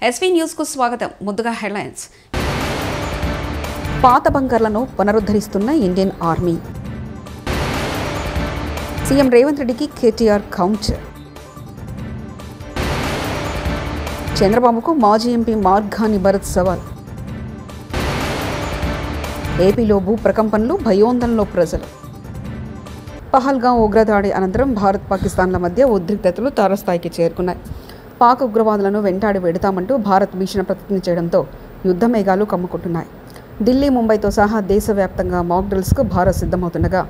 SV news కు స్వాగతం. ముందుగా హెడ్లైన్స్. పాత బంకర్లను పునరుద్ధరిస్తున్న ఇండియన్ ఆర్మీ. సీఎం రేవంత్ రెడ్డికి కేటీఆర్ కౌంటర్. చంద్రబాబుకు మాజీ ఎంపీ మార్గాని భరత్ సవాల్. ఏపీలో భూ ప్రకంపనలు, భయోందనలో ప్రజలు. పహల్గాం ఉగ్రదాడి అనంతరం భారత్ పాకిస్తాన్ల మధ్య ఉద్రిక్తతలు తారస్థాయికి చేరుకున్నాయి. పాక్ ఉగ్రవాదులను వెంటాడి వెడతామంటూ భారత్ భీషణ ప్రతిజ్ఞ చేయడంతో యుద్ధ మేఘాలు కమ్ముకుంటున్నాయి. ఢిల్లీ, ముంబైతో సహా దేశవ్యాప్తంగా మాక్ డ్రిల్స్కు భారత్ సిద్ధమవుతుండగా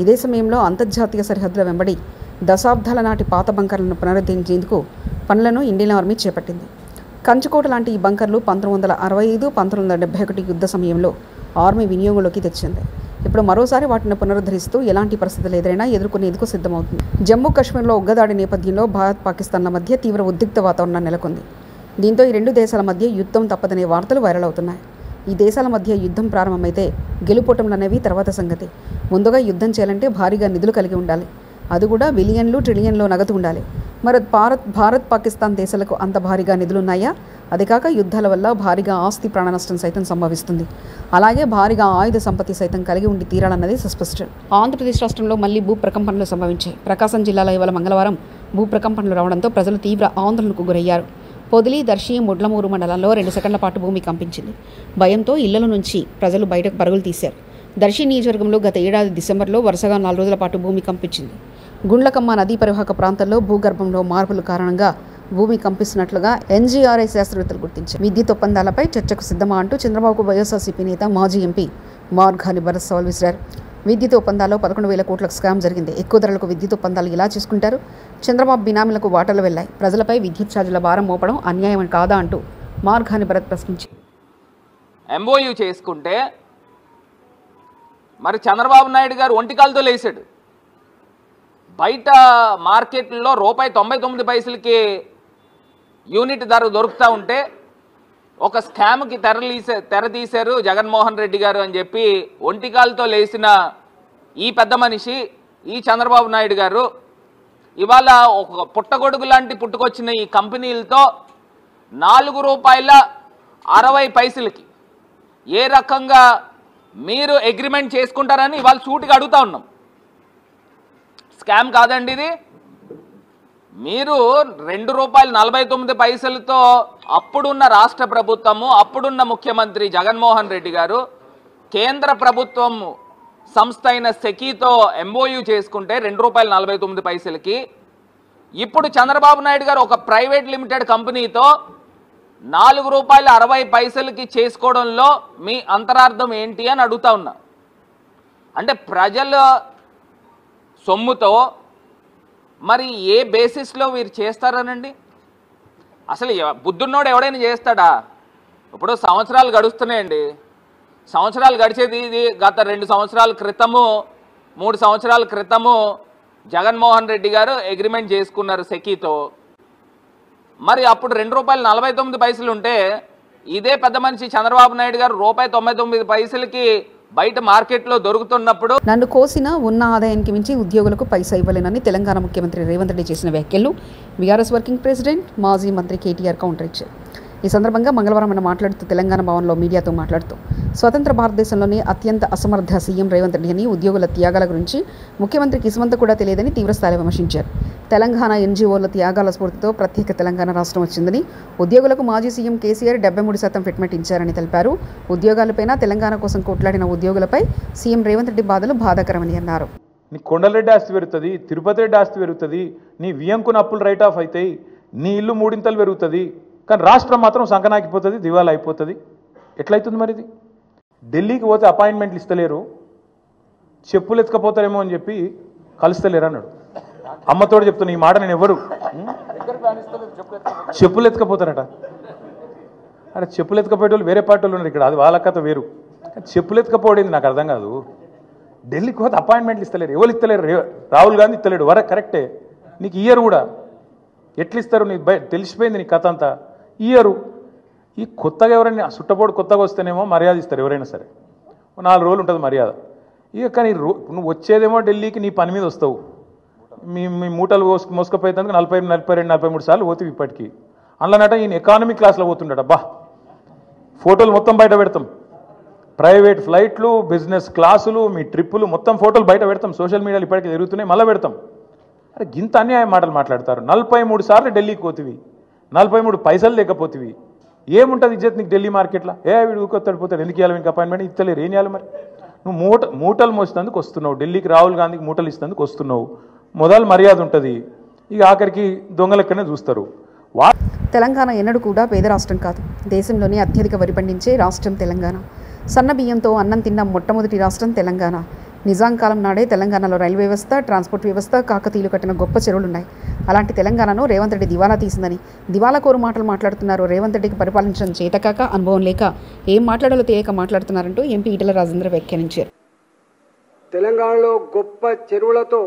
ఇదే సమయంలో అంతర్జాతీయ సరిహద్దుల వెంబడి దశాబ్దాల నాటి పాత బంకర్లను పునరుద్ధరించేందుకు పనులను ఇండియన్ ఆర్మీ చేపట్టింది. కంచుకోట లాంటి ఈ బంకర్లు 1965, 1971 యుద్ధ సమయంలో ఆర్మీ వినియోగంలోకి తెచ్చింది. ఇప్పుడు మరోసారి వాటిని పునరుద్ధరిస్తూ ఎలాంటి పరిస్థితులు ఎదురైనా ఎదుర్కొనేందుకు సిద్ధమవుతుంది. జమ్మూ కాశ్మీర్లో ఉగ్రదాడి నేపథ్యంలో భారత్, పాకిస్తాన్ల మధ్య తీవ్ర ఉద్రిక్త వాతావరణం నెలకొంది. దీంతో ఈ రెండు దేశాల మధ్య యుద్ధం తప్పదనే వార్తలు వైరల్ అవుతున్నాయి. ఈ దేశాల మధ్య యుద్ధం ప్రారంభమైతే గెలుపోటములు అనేవి తర్వాత సంగతి. ముందుగా యుద్ధం చేయాలంటే భారీగా నిధులు కలిగి ఉండాలి. అది కూడా బిలియన్లు, ట్రిలియన్లో నగదు ఉండాలి. మరి భారత్, పాకిస్తాన్ దేశాలకు అంత భారీగా నిధులున్నాయా? అది కాక యుద్ధాల వల్ల భారీగా ఆస్తి, ప్రాణ నష్టం సైతం సంభవిస్తుంది. అలాగే భారీగా ఆయుధ సంపత్తి సైతం కలిగి ఉండి తీరాలన్నది సుస్పష్టం. ఆంధ్రప్రదేశ్ రాష్ట్రంలో మళ్లీ భూ ప్రకంపనలు సంభవించాయి. ప్రకాశం జిల్లాలో ఇవాళ మంగళవారం భూ ప్రకంపనలు రావడంతో ప్రజలు తీవ్ర ఆందోళనకు గురయ్యారు. పొదిలి, దర్శి, ముడ్లమూరు మండలాల్లో 2 సెకండ్ల పాటు భూమి కంపించింది. భయంతో ఇళ్ల నుంచి ప్రజలు బయటకు పరుగులు తీశారు. దర్శి నియోజకవర్గంలో గత ఏడాది డిసెంబర్లో వరుసగా 4 రోజుల పాటు భూమి కంపించింది. గుండ్లకమ్మ నదీ పరివాహక ప్రాంతాల్లో భూగర్భంలో మార్పుల కారణంగా భూమి కంపిస్తున్నట్లుగా ఎన్జీఆర్ఐ శాస్త్రవేత్తలు గుర్తించారు. విద్యుత్ ఒప్పందాలపై చర్చకు సిద్ధమా అంటూ చంద్రబాబుకు వైఎస్ఆర్సీపీ నేత, మాజీ ఎంపీ మార్గాని భరత్ సవాల్ విసిరారు. విద్యుత్ ఒప్పందాల్లో 11,000 కోట్లకు స్కామ్ జరిగింది. ఎక్కువ ధరలకు విద్యుత్ ఒప్పందాలు ఇలా చేసుకుంటారు. చంద్రబాబు బినామీలకు వాటాలు వెళ్లాయి. ప్రజలపై విద్యుత్ ఛార్జీల భారం మోపడం అన్యాయం కాదా అంటూ మార్గాని భరత్ ప్రశ్నించారు. ఎంఓయూ చేసుకుంటే మరి చంద్రబాబు నాయుడు గారు ఒంటికాలతో లేచాడు. బయట మార్కెట్లో ₹1.99 యూనిట్ ధర దొరుకుతూ ఉంటే ఒక స్కామ్కి తెరతీశారు జగన్మోహన్ రెడ్డి గారు అని చెప్పి ఒంటికాలతో లేచిన ఈ పెద్ద మనిషి, ఈ చంద్రబాబు నాయుడు గారు ఇవాళ ఒక పుట్టగొడుగు లాంటి పుట్టుకొచ్చిన ఈ కంపెనీలతో ₹4.60 ఏ రకంగా మీరు అగ్రిమెంట్ చేసుకుంటారని ఇవాళ సూటిగా అడుగుతా ఉన్నాం. స్కామ్ కాదండి ఇది. మీరు ₹2.49 అప్పుడున్న రాష్ట్ర ప్రభుత్వము, అప్పుడున్న ముఖ్యమంత్రి జగన్మోహన్ రెడ్డి గారు కేంద్ర ప్రభుత్వం సంస్థ అయిన సెకీతో ఎంఓయూ చేసుకుంటే ₹2.49 ఇప్పుడు చంద్రబాబు నాయుడు గారు ఒక ప్రైవేట్ లిమిటెడ్ కంపెనీతో ₹4.60 చేసుకోవడంలో మీ అంతరార్థం ఏంటి అని అడుగుతా ఉన్నా. అంటే ప్రజల సొమ్ముతో మరి ఏ బేసిస్లో వీరు చేస్తారనండి? అసలు బుద్ధున్నోడు ఎవడైనా చేస్తాడా? ఇప్పుడు సంవత్సరాలు గడుస్తున్నాయండి. సంవత్సరాలు గడిచేది ఇది గత 2 సంవత్సరాల క్రితము, 3 సంవత్సరాల క్రితము జగన్మోహన్ రెడ్డి గారు అగ్రిమెంట్ చేసుకున్నారు సెకీతో. మరి అప్పుడు ₹2.49 ఉంటే ఇదే పెద్ద మనిషి చంద్రబాబు నాయుడు గారు ₹1.99 బయట మార్కెట్లో దొరుకుతున్నప్పుడు నన్ను కోసిన ఉన్న ఆదాయానికి మించి ఉద్యోగులకు పైసా ఇవ్వలేనని తెలంగాణ ముఖ్యమంత్రి రేవంత్ రెడ్డి చేసిన వ్యాఖ్యలు బీఆర్ఎస్ వర్కింగ్ ప్రెసిడెంట్, మాజీ మంత్రి కేటీఆర్ కౌంటర్ ఇచ్చారు. ఈ సందర్భంగా మంగళవారం ఆయన మాట్లాడుతూ తెలంగాణ భవన్లో మీడియాతో మాట్లాడుతూ స్వతంత్ర భారతదేశంలోనే అత్యంత అసమర్థ సీఎం రేవంత్ రెడ్డి అని, ఉద్యోగుల త్యాగాల గురించి ముఖ్యమంత్రికి ఇసుమంత కూడా తెలియదని తీవ్రస్థాయిలో విమర్శించారు. తెలంగాణ ఎన్జీఓల త్యాగాల స్ఫూర్తితో ప్రత్యేక తెలంగాణ రాష్ట్రం వచ్చిందని, ఉద్యోగులకు మాజీ సీఎం కేసీఆర్ 73% ఫిట్మెంట్ ఇచ్చారని తెలిపారు. ఉద్యోగాలపైన తెలంగాణ కోసం కొట్లాడిన ఉద్యోగులపై సీఎం రేవంత్ రెడ్డి బాధలు బాధాకరమని అన్నారు. నీ కొండలరెడ్డి ఆస్తి పెరుగుతుంది, తిరుపతి రెడ్డి ఆస్తి పెరుగుతుంది, నీ వియంకున అప్పులు రైట్ ఆఫ్ అవుతాయి, నీ ఇల్లు 3 ఇంతలు పెరుగుతుంది, కానీ రాష్ట్రం మాత్రం సంకనాకిపోతుంది, దివాలా అయిపోతుంది. ఎట్లయితుంది మరి ఇది? ఢిల్లీకి పోతే అపాయింట్మెంట్లు ఇస్తలేరు, చెప్పులు ఎత్తుకపోతారేమో అని చెప్పి కలుస్తలేరు అన్నాడు. అమ్మతోడు చెప్తున్నా ఈ మాట. నేను ఎవరు చెప్పులు ఎత్తుకపోతారట? అరే చెప్పులు ఎత్తుకపోయేటోళ్ళు వేరే పార్టీ వాళ్ళు ఉన్నారు ఇక్కడ, అది వాళ్ళ కథ వేరు. చెప్పులు ఎత్తుకపోవడింది నాకు అర్థం కాదు. ఢిల్లీకి పోతే అపాయింట్మెంట్లు ఇస్తలేరు, ఎవరు ఇస్తలేరు? రాహుల్ గాంధీ ఇస్తలేడు. కరెక్టే, నీకు ఇయ్యరు కూడా. ఎట్లు ఇస్తారు? నీకు తెలిసిపోయింది నీ కథ అంతా. ఇయ్యరు. ఈ కొత్తగా ఎవరైనా సుట్టపోడు కొత్తగా వస్తేనేమో మర్యాద ఇస్తారు ఎవరైనా సరే, 4 రోజులు ఉంటుంది మర్యాద. ఇక కానీ నువ్వు వచ్చేదేమో ఢిల్లీకి నీ పని మీద వస్తావు. మీ మూటలు మోసుకపోయేందుకు 42, 43 సార్లు పోతావు ఇప్పటికీ. అందులోనట ఈయన ఎకానమీ క్లాస్లో పోతుండట. అబ్బా ఫోటోలు మొత్తం బయట పెడతాం, ప్రైవేట్ ఫ్లైట్లు, బిజినెస్ క్లాసులు, మీ ట్రిప్పులు మొత్తం ఫోటోలు బయట పెడతాం. సోషల్ మీడియాలో ఇప్పటికీ తిరుగుతున్నాయి, మళ్ళీ పెడతాం. అరే గింత అన్యాయం మాటలు మాట్లాడతారు. 43 సార్లు ఢిల్లీకి పోతివి, 43 పైసలు లేకపోతివి, ఏముంటుంది ఇజ్జత్ నీకు ఢిల్లీ మార్కెట్లో? వీడు ఊకొత్తాడు పోతాడు, ఎందుకు ఇవ్వాలి మీకు అపాయింట్మెంట్? ఇస్తలేరు, ఏం చేయాలి మరి? నువ్వు మూటలు మోసినందుకు వస్తున్నావు, ఢిల్లీకి రాహుల్ గాంధీకి మూటలు ఇస్తున్నందుకు వస్తున్నావు, మొదలు మర్యాద ఉంటుంది, ఇక ఆఖరికి దొంగలెక్కనే చూస్తారు. తెలంగాణ ఎన్నడూ కూడా పేద రాష్ట్రం కాదు. దేశంలోనే అత్యధిక వరి పండించే రాష్ట్రం తెలంగాణ. సన్న బియ్యంతో అన్నం తిన్న మొట్టమొదటి రాష్ట్రం తెలంగాణ. నిజాం కాలం నాడే తెలంగాణలో రైల్వే వ్యవస్థ, ట్రాన్స్పోర్ట్ వ్యవస్థ, కాకతీయులు కట్టిన గొప్ప చెరువులున్నాయి. అలాంటి తెలంగాణను రేవంత్ రెడ్డి దివాలా తీసిందని దివాలాకోరు మాటలు మాట్లాడుతున్నారు. రేవంత్ రెడ్డికి పరిపాలించడం చేతకాక, అనుభవం లేక ఏం మాట్లాడాలో తెలియక మాట్లాడుతున్నారంటూ ఎంపీ ఈటెల రాజేందర్ వ్యాఖ్యానించారు. తెలంగాణలో గొప్ప చెరువులతో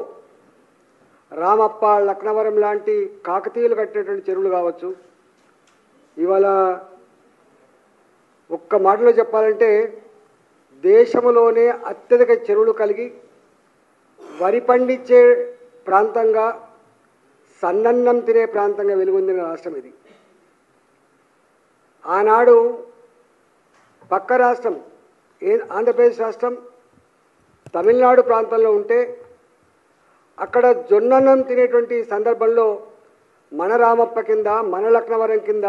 రామప్ప, లక్నవరం లాంటి కాకతీయులు కట్టినటువంటి చెరువులు కావచ్చు. ఇవాళ ఒక్క మాటలో చెప్పాలంటే దేశంలోనే అత్యధిక చెరువులు కలిగి వరి పండించే ప్రాంతంగా, సన్నన్నం తినే ప్రాంతంగా వెలుగొందిన రాష్ట్రం ఇది. ఆనాడు పక్క రాష్ట్రం ఆంధ్రప్రదేశ్ రాష్ట్రం తమిళనాడు ప్రాంతంలో ఉంటే అక్కడ జొన్నన్నం తినేటువంటి సందర్భంలో మన రామప్ప కింద, మన లక్నవరం కింద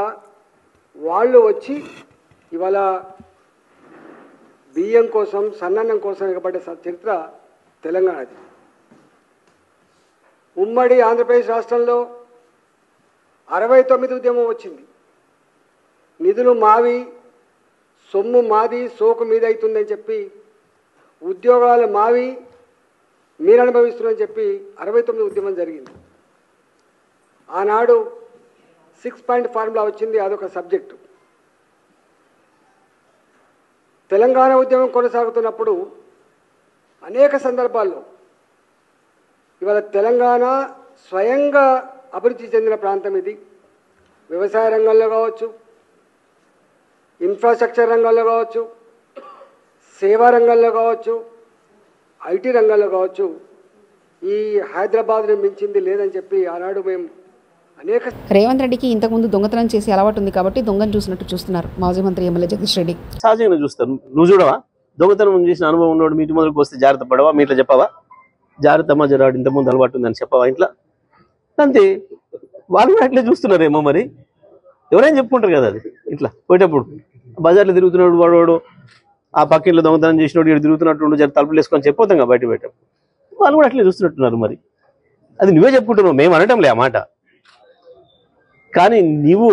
వాళ్ళు వచ్చి ఇవాళ బియ్యం కోసం, సన్నన్నం కోసం ఎగబడ్డ చరిత్ర తెలంగాణది. ఉమ్మడి ఆంధ్రప్రదేశ్ రాష్ట్రంలో 69 ఉద్యమం వచ్చింది. నిధులు మావి, సొమ్ము మాది, సోకు మీద అవుతుందని చెప్పి, ఉద్యోగాలు మావి, మీరు అనుభవిస్తున్నారని చెప్పి 69 ఉద్యమం జరిగింది. ఆనాడు 6 పాయింట్ ఫార్ములా వచ్చింది, అదొక సబ్జెక్టు. తెలంగాణ ఉద్యమం కొనసాగుతున్నప్పుడు అనేక సందర్భాల్లో ఇవాళ తెలంగాణ స్వయంగా అభివృద్ధి చెందిన ప్రాంతం ఇది. వ్యవసాయ రంగంలో కావచ్చు, ఇన్ఫ్రాస్ట్రక్చర్ రంగంలో కావచ్చు, సేవా రంగంలో కావచ్చు, ఐటీ రంగంలో కావచ్చు, ఈ హైదరాబాద్ని మించింది లేదని చెప్పి ఆనాడు మేము అనేక. రేవంత్ రెడ్డికి ఇంతకుముందు దొంగతనం చేసే అలవాటు ఉంది కాబట్టి దొంగను చూసినట్టు చూస్తున్నారు మాజీ మంత్రి ఎమ్మెల్యే జగదీష్ రెడ్డి. సహజంగా చూస్తారు. నువ్వు చూడవా? దొంగతనం చేసిన అనుభవం ఉన్నాడు, మీ ఇంటి ముందుకు వస్తే జాగ్రత్త పడవా? మీ ఇట్లా చెప్పవా? జాగ్రత్త అమ్మ జరాడు, ఇంతకుముందు అలవాటు ఉందని చెప్పవా ఇంట్లో? అంతే, వాళ్ళు కూడా అట్లే చూస్తున్నారేమో మరి. ఎవరైనా చెప్పుకుంటారు కదా అది. ఇట్లా పోయేటప్పుడు బజార్లో తిరుగుతున్నాడు వాడు, ఆ పక్కింట్లో దొంగతనం చేసినోడు ఇక్కడ తిరుగుతున్నట్టు జర తలుపులు వేసుకొని చెప్పొద్దాం కదా బయట పెట్టాం. వాళ్ళు కూడా అట్లే చూస్తున్నట్టున్నారు మరి. అది నువ్వే చెప్పుకుంటున్నావు, మేము అనటం లే ఆ మాట. కానీ నీవు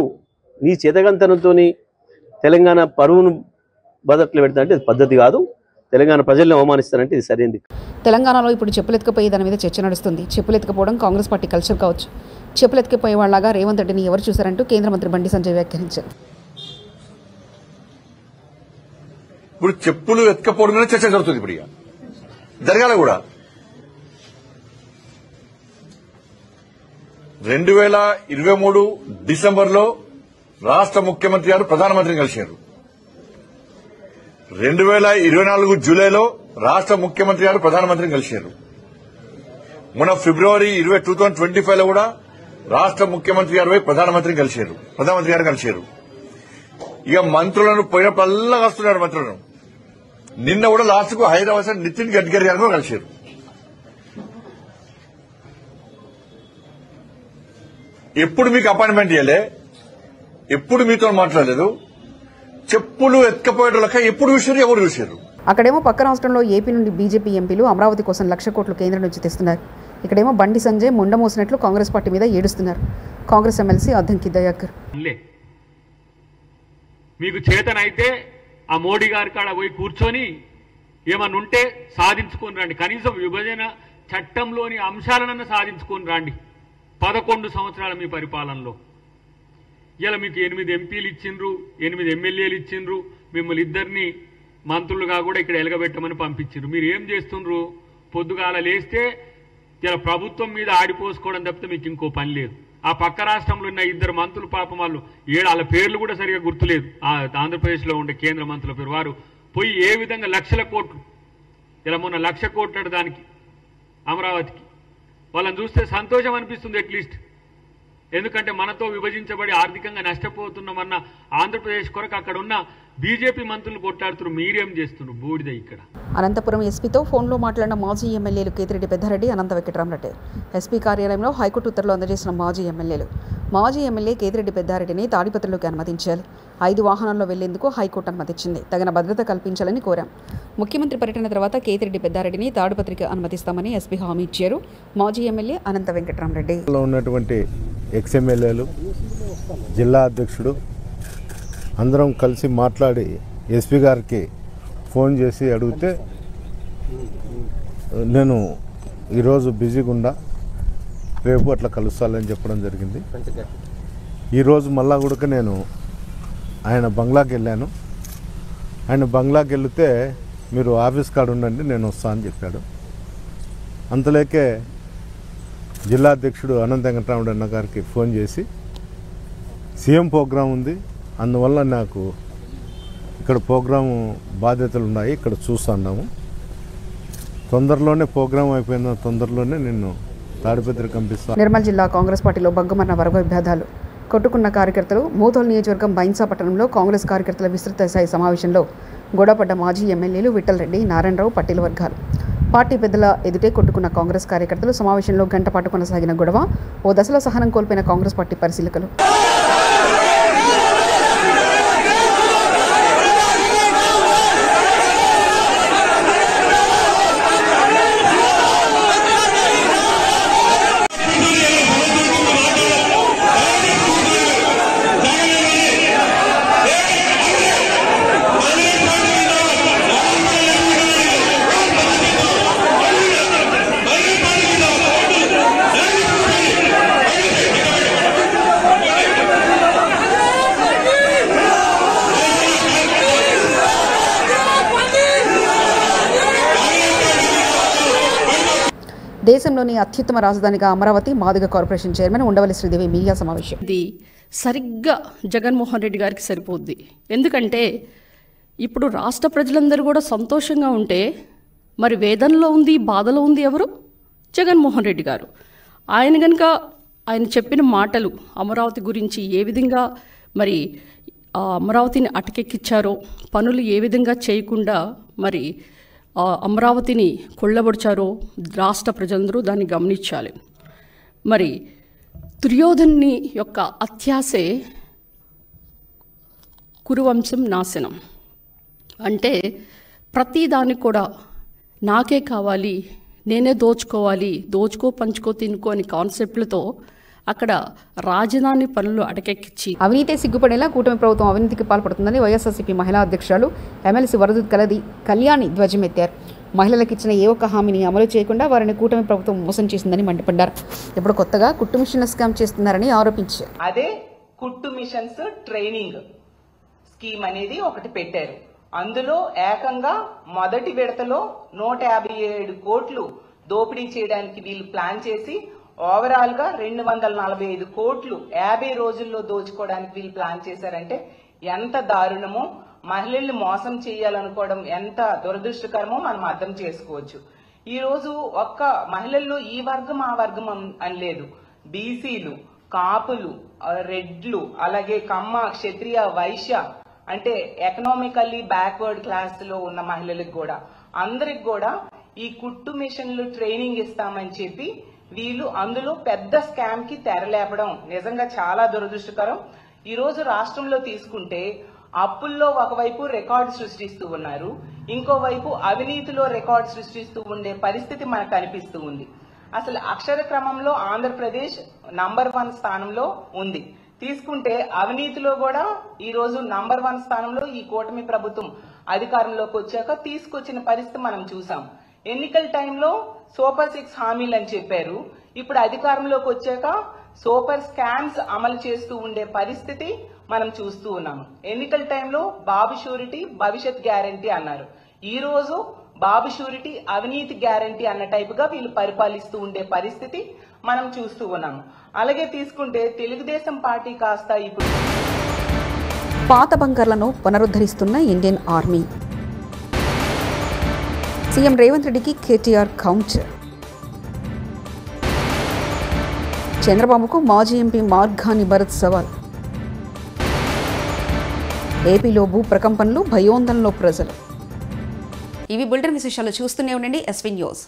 నీ చేతగంతనంతో తెలంగాణ పరువును బదట్లో పెడతా అంటే అది పద్ధతి కాదు. తెలంగాణ ప్రజల్ని అవమానిస్తానంటే ఇది సరైనది. తెలంగాణలో ఇప్పుడు చెప్పులెత్తుకుపోయే దాని మీద చర్చ నడుస్తుంది. చెప్పులెత్తుకుపోవడం కాంగ్రెస్ పార్టీ కల్చర్ కావచ్చు. చెప్పులెత్తుకుపోయే వాళ్ళగా రేవంత్ రెడ్డిని ఎవరు చూశారంటూ కేంద్ర మంత్రి బండి సంజయ్ వ్యాఖ్యానించారు. ఇప్పుడు చెప్పులు ఎత్తుకపోవడం మీద చర్చ జరుగుతుంది. ఇప్పుడు జరగాల కూడా 2023 డిసెంబర్లో రాష్ట్ర ముఖ్యమంత్రి గారు ప్రధానమంత్రిని కలిశారు. 2024 జూలైలో రాష్ట్ర ముఖ్యమంత్రి గారు ప్రధానమంత్రిని కలిశారు. మొన్న ఫిబ్రవరి 2025 లో కూడా రాష్ట్ర ముఖ్యమంత్రి గారు ప్రధానమంత్రి గారు కలిశారు. ఇక మంత్రులను పోయినప్పుడల్లా కలుస్తున్నారు మంత్రులను. నిన్న కూడా లాస్ట్ కు హైదరాబాద్ నితిన్ గడ్కరీ గారు కలిశారు. ఎప్పుడు మీకు అపాయింట్మెంట్ ఇవ్వలే, ఎప్పుడు మీతో మాట్లాడలేదు. చెప్పులు ఎత్తుకపోయేటోళ్ళక ఎప్పుడు చూశారు, ఎవరు చూశారు? అక్కడేమో పక్క రాష్ట్రంలో ఏపీ నుండి బీజేపీ ఎంపీలు అమరావతి కోసం 1,00,000 కోట్లు కేంద్రం నుంచి తెస్తున్నారు. ఇక్కడేమో బండి సంజయ్ ముండమోసినట్లు కాంగ్రెస్ పార్టీ మీద ఏడుస్తున్నారు. కాంగ్రెస్ ఎమ్మెల్సీ అద్దంకి దయాకర్. మీకు చేతనైతే ఆ మోడీ గారి కాడ పోయి కూర్చొని ఏమన్నా ఉంటే సాధించుకొని రండి. కనీసం విభజన చట్టంలోని అంశాలనన్నా సాధించుకొని రండి. 11 సంవత్సరాల మీ పరిపాలనలో ఇలా మీకు 8 ఎంపీలు ఇచ్చిండ్రు, 8 ఎమ్మెల్యేలు ఇచ్చిండ్రు, మిమ్మల్ని ఇద్దరిని మంత్రులుగా కూడా ఇక్కడ ఎలగబెట్టమని పంపించిండ్రు. మీరు ఏం చేస్తుండ్రు? పొద్దుగాల లేస్తే ఇలా ప్రభుత్వం మీద ఆడిపోసుకోవడం తప్పితే మీకు ఇంకో పని లేదు. ఆ పక్క రాష్ట్రంలో ఉన్న 2 మంత్రులు పాపం వాళ్ళు వాళ్ళ పేర్లు కూడా సరిగా గుర్తులేదు. ఆంధ్రప్రదేశ్లో ఉండే కేంద్ర మంత్రుల పేరు. వారు పోయి ఏ విధంగా 1,00,000 కోట్లు, ఇలా మొన్న 1,00,000 కోట్లు దానికి అమరావతికి, వాళ్ళని చూస్తే సంతోషం అనిపిస్తుంది. అట్లీస్ట్ ఎందుకంటే మనతో విభజించబడి ఆర్థికంగా నష్టపోతున్నామన్న ఆంధ్రప్రదేశ్ కొరకు అక్కడ ఉన్న బీజేపీ మంత్రులు కొట్లాడుతున్నారు. మీరేం చేస్తున్నారు? బూడిద ఇక్కడ. అనంతపురం ఎస్పీతో ఫోన్లో మాట్లాడిన మాజీ ఎమ్మెల్యేలు కేతిరెడ్డి పెద్దారెడ్డి, అనంత వెంకటరామరెడ్డి. ఎస్పీ కార్యాలయంలో హైకోర్టు ఉత్తర్వులు అందజేసిన మాజీ ఎమ్మెల్యేలు. మాజీ ఎమ్మెల్యే కేతిరెడ్డి పెద్దారెడ్డిని తాడిపత్రిలోకి అనుమతించాలి. 5 వాహనాల్లో వెళ్లేందుకు హైకోర్టు అనుమతిచ్చింది. తగిన భద్రత కల్పించాలని కోరాం. ముఖ్యమంత్రి పర్యటన తర్వాత కేతిరెడ్డి పెద్దారెడ్డిని తాడిపత్రికి అనుమతిస్తామని ఎస్పీ హామీ ఇచ్చారు. మాజీ ఎమ్మెల్యే అనంత వెంకటరామరెడ్డి. ఉన్నటువంటి ఎక్స్ఎమ్మెల్యేలు, జిల్లా అధ్యక్షుడు అందరం కలిసి మాట్లాడి ఎస్పీ గారికి ఫోన్ చేసి అడిగితే నేను ఈరోజు బిజీగా ఉండా, రేపు అట్లా కలుస్తాలని చెప్పడం జరిగింది. ఈరోజు మళ్ళా కూడా నేను ఆయన బంగ్లాకి వెళ్ళాను. ఆయన బంగ్లాకి వెళితే మీరు ఆఫీస్ కాడ ఉండండి, నేను వస్తా అని చెప్పాడు. అంతలేకే జిల్లా అధ్యక్షుడు అనంత వెంకటరామరెడ్డి అన్న గారికి ఫోన్ చేసి సీఎం ప్రోగ్రాం ఉంది, అందువల్ల నాకు ఇక్కడ ప్రోగ్రాము బాధ్యతలు ఉన్నాయి, ఇక్కడ చూస్తున్నాము, తొందరలోనే ప్రోగ్రాం అయిపోయిన తొందరలోనే నిన్ను తాడిపత్రికి పంపిస్తాను. నిర్మల్ జిల్లా కాంగ్రెస్ పార్టీలో భగ్గుమన్న వర్గ విభేదాలు. కొట్టుకున్న కార్యకర్తలు. మోతోల్ నియోజకవర్గం బైన్సా పట్టణంలో కాంగ్రెస్ కార్యకర్తల విస్తృత స్థాయి సమావేశంలో గొడవపడ్డ మాజీ ఎమ్మెల్యేలు విఠల్ రెడ్డి, నారాయణరావు, పట్టేల వర్గాలు. పార్టీ పెద్దల ఎదుటే కొట్టుకున్న కాంగ్రెస్ కార్యకర్తలు. సమావేశంలో గంట పాటు కొనసాగిన గొడవ. ఓ దశలో సహనం కోల్పోయిన కాంగ్రెస్ పార్టీ పరిశీలకులు. దేశంలోని అత్యుత్తమ రాజధానిగా Amaravati. Madiga corporation chairman Undavalli Sridevi media సమావేశం. ఇది సరిగ్గా జగన్మోహన్ రెడ్డి గారికి సరిపోద్ది. ఎందుకంటే ఇప్పుడు రాష్ట్ర ప్రజలందరూ కూడా సంతోషంగా ఉంటే మరి వేదనలో ఉంది, బాధలో ఉంది ఎవరు? జగన్మోహన్ రెడ్డి గారు. ఆయన కనుక ఆయన చెప్పిన మాటలు అమరావతి గురించి ఏ విధంగా మరి అమరావతిని అటకెక్కిచ్చారో, పనులు ఏ విధంగా చేయకుండా మరి అమరావతిని కొల్లబొడిచారో రాష్ట్ర ప్రజలందరూ దాన్ని గమనించాలి. మరి దుర్యోధనుని యొక్క అత్యాసే కురువంశం నాశనం. అంటే ప్రతిదానికి కూడా నాకే కావాలి, నేనే దోచుకోవాలి, దోచుకో పంచుకో తినుకో అని కాన్సెప్ట్లతో అక్కడ రాజధాని పనులు అటకెక్కించి అవినీతి సిగ్గుపడేలా కూటమి ప్రభుత్వం అవినీతికి పాల్పడుతుందని వైఎస్ఆర్సీపీ మహిళా అధ్యక్షురాలు ఎమ్మెల్సీ వరదుత్ కళ్యాణి ధ్వజమెత్తారు. మహిళలకు ఇచ్చిన ఏ ఒక్క హామీని అమలు చేయకుండా వారిని కూటమి ప్రభుత్వం మోసం చేసిందని మండిపడ్డారు. ఇప్పుడు కొత్తగా కుట్టు మిషన్ల స్కామ్ చేస్తున్నారని ఆరోపించారు. అదే కుట్టు మిషన్స్ ట్రైనింగ్ స్కీమ్ అనేది ఒకటి పెట్టారు. అందులో ఏకంగా మొదటి విడతలో 157 కోట్లు దోపిడీ చేయడానికి వీళ్ళు ప్లాన్ చేసి ఓవరాల్ గా 245 కోట్లు 50 రోజుల్లో దోచుకోవడానికి వీళ్ళు ప్లాన్ చేశారంటే ఎంత దారుణమో, మహిళల్ని మోసం చేయాలనుకోవడం ఎంత దురదృష్టకరమో మనం అర్థం చేసుకోవచ్చు. ఈ రోజు ఒక్క మహిళల్లో ఈ వర్గం ఆ వర్గం అని లేదు. బీసీలు, కాపులు, రెడ్లు, అలాగే కమ్మ, క్షత్రియ, వైశ్య అంటే ఎకనామికల్లీ బ్యాక్వర్డ్ క్లాస్ లో ఉన్న మహిళలకు కూడా అందరికి కూడా ఈ కుట్టు మిషన్లు ట్రైనింగ్ ఇస్తామని చెప్పి వీళ్ళు అందులో పెద్ద స్కామ్ కి తెరలేపడం నిజంగా చాలా దురదృష్టకరం. ఈ రోజు రాష్ట్రంలో తీసుకుంటే అప్పుల్లో ఒకవైపు రికార్డు సృష్టిస్తూ ఉన్నారు, ఇంకోవైపు అవినీతిలో రికార్డు సృష్టిస్తూ ఉండే పరిస్థితి మనకు కనిపిస్తూ ఉంది. అసలు అక్షర క్రమంలో ఆంధ్రప్రదేశ్ నంబర్ 1 స్థానంలో ఉంది. తీసుకుంటే అవినీతిలో కూడా ఈ రోజు నంబర్ 1 స్థానంలో ఈ కూటమి ప్రభుత్వం అధికారంలోకి వచ్చాక తీసుకొచ్చిన పరిస్థితి మనం చూసాం. ఎన్నికల టైంలో సూపర్ 6 హామీలు అని చెప్పారు. ఇప్పుడు అధికారంలోకి వచ్చాక సూపర్ స్కామ్స్ అమలు చేస్తూ ఉండే పరిస్థితి మనం చూస్తూ ఉన్నాము. ఎన్నికల టైంలో బాబు షూరిటీ భవిష్యత్ గ్యారంటీ అన్నారు. ఈ రోజు బాబు షూరిటీ అవినీతి గ్యారంటీ అన్న టైపుగా వీళ్ళు పరిపాలిస్తూ ఉండే పరిస్థితి మనం చూస్తూ ఉన్నాము. అలాగే తీసుకుంటే తెలుగుదేశం పార్టీ కాస్త ఇప్పుడు పాత బంకర్లను పునరుద్ధరిస్తున్న ఇండియన్ ఆర్మీ. సీఎం రేవంత్ రెడ్డికి కేటీఆర్ కౌంటర్. చంద్రబాబుకు మాజీ ఎంపీ మార్గాని భరత్ సవాల్. ఏపీలో భూ ప్రకంపనలు, భయోందనలో ప్రజలు. ఇవి బులెటిన్ విశేషాలు. చూస్తూనే ఉండండి ఎస్వీ న్యూస్.